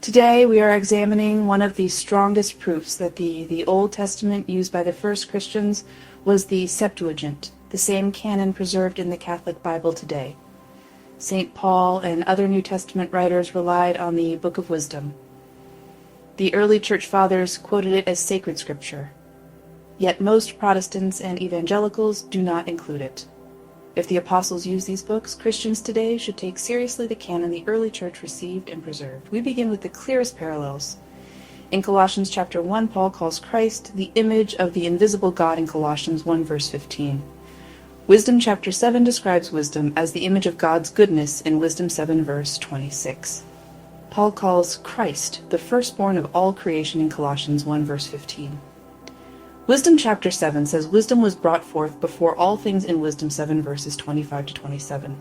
Today we are examining one of the strongest proofs that the Old Testament used by the first Christians was the Septuagint, the same canon preserved in the Catholic Bible today. St. Paul and other New Testament writers relied on the Book of Wisdom. The early church fathers quoted it as sacred scripture, yet most Protestants and evangelicals do not include it. If the apostles use these books, Christians today should take seriously the canon the early church received and preserved. We begin with the clearest parallels. In Colossians chapter 1, Paul calls Christ the image of the invisible God in Colossians 1 verse 15. Wisdom chapter 7 describes wisdom as the image of God's goodness in Wisdom 7 verse 26. Paul calls Christ the firstborn of all creation in Colossians 1 verse 15. Wisdom chapter 7 says wisdom was brought forth before all things in Wisdom 7 verses 25 to 27.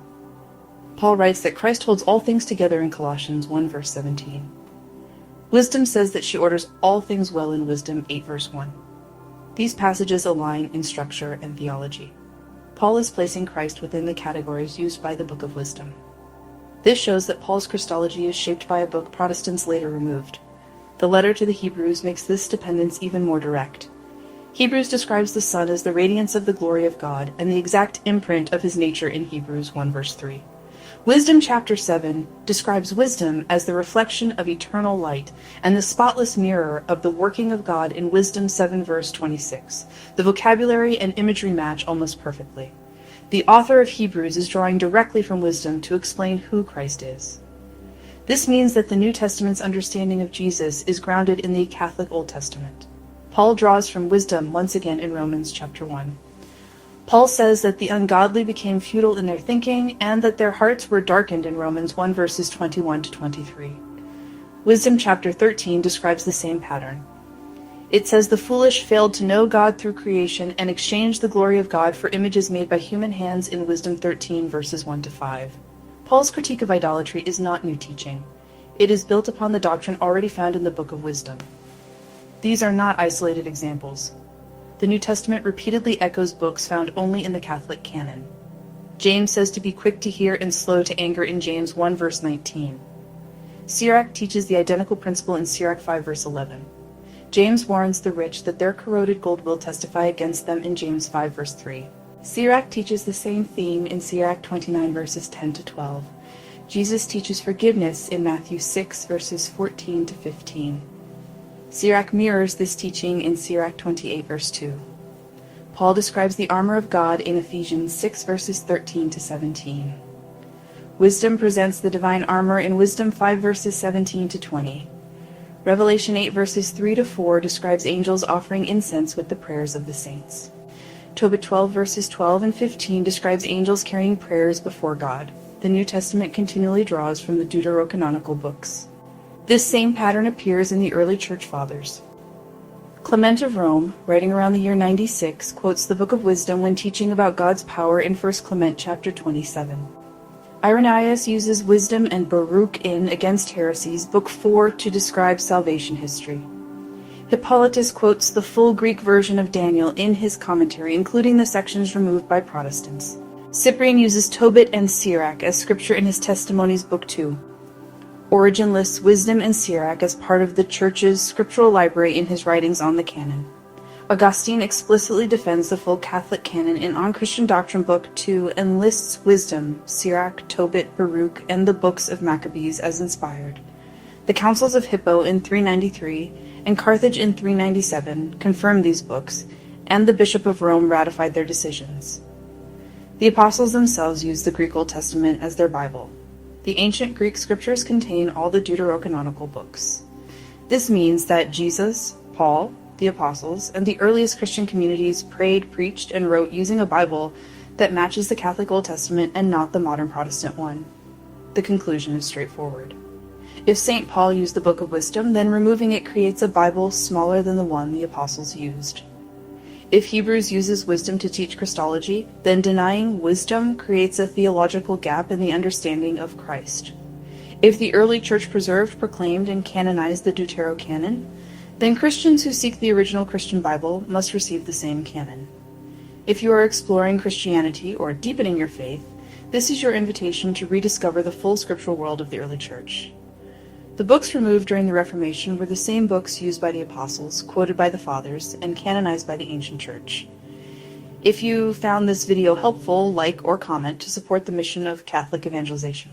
Paul writes that Christ holds all things together in Colossians 1 verse 17. Wisdom says that she orders all things well in Wisdom 8 verse 1. These passages align in structure and theology. Paul is placing Christ within the categories used by the Book of Wisdom. This shows that Paul's Christology is shaped by a book Protestants later removed. The letter to the Hebrews makes this dependence even more direct. Hebrews describes the Son as the radiance of the glory of God and the exact imprint of his nature in Hebrews 1 verse 3. Wisdom chapter 7 describes wisdom as the reflection of eternal light and the spotless mirror of the working of God in Wisdom 7 verse 26. The vocabulary and imagery match almost perfectly. The author of Hebrews is drawing directly from wisdom to explain who Christ is. This means that the New Testament's understanding of Jesus is grounded in the Catholic Old Testament. Paul draws from wisdom once again in Romans chapter 1. Paul says that the ungodly became futile in their thinking and that their hearts were darkened in Romans 1 verses 21 to 23. Wisdom chapter 13 describes the same pattern. It says the foolish failed to know God through creation and exchanged the glory of God for images made by human hands in Wisdom 13 verses 1 to 5. Paul's critique of idolatry is not new teaching. It is built upon the doctrine already found in the Book of Wisdom. These are not isolated examples. The New Testament repeatedly echoes books found only in the Catholic canon. James says to be quick to hear and slow to anger in James 1 verse 19. Sirach teaches the identical principle in Sirach 5 verse 11. James warns the rich that their corroded gold will testify against them in James 5 verse 3. Sirach teaches the same theme in Sirach 29 verses 10 to 12. Jesus teaches forgiveness in Matthew 6 verses 14 to 15. Sirach mirrors this teaching in Sirach 28 verse 2. Paul describes the armor of God in Ephesians 6 verses 13 to 17. Wisdom presents the divine armor in Wisdom 5 verses 17 to 20. Revelation 8 verses 3 to 4 describes angels offering incense with the prayers of the saints. Tobit 12 verses 12 and 15 describes angels carrying prayers before God. The New Testament continually draws from the deuterocanonical books. This same pattern appears in the early church fathers. Clement of Rome, writing around the year 96, quotes the Book of Wisdom when teaching about God's power in 1 Clement chapter 27. Irenaeus uses Wisdom and Baruch in Against Heresies, Book 4, to describe salvation history. Hippolytus quotes the full Greek version of Daniel in his commentary, including the sections removed by Protestants. Cyprian uses Tobit and Sirach as scripture in his Testimonies, Book 2. Origen lists Wisdom and Sirach as part of the Church's scriptural library in his writings on the canon. Augustine explicitly defends the full Catholic canon in On Christian Doctrine Book 2 and lists Wisdom, Sirach, Tobit, Baruch, and the books of Maccabees as inspired. The Councils of Hippo in 393 and Carthage in 397 confirmed these books, and the Bishop of Rome ratified their decisions. The apostles themselves used the Greek Old Testament as their Bible. The ancient Greek scriptures contain all the deuterocanonical books. This means that Jesus, Paul, the apostles, and the earliest Christian communities prayed, preached, and wrote using a Bible that matches the Catholic Old Testament and not the modern Protestant one. The conclusion is straightforward. If St. Paul used the Book of Wisdom, then removing it creates a Bible smaller than the one the apostles used. If Hebrews uses wisdom to teach Christology, then denying wisdom creates a theological gap in the understanding of Christ. If the early church preserved, proclaimed, and canonized the Deuterocanon, then Christians who seek the original Christian Bible must receive the same canon. If you are exploring Christianity or deepening your faith, this is your invitation to rediscover the full scriptural world of the early church. The books removed during the Reformation were the same books used by the apostles, quoted by the fathers, and canonized by the ancient church. If you found this video helpful, like or comment to support the mission of Catholic evangelization.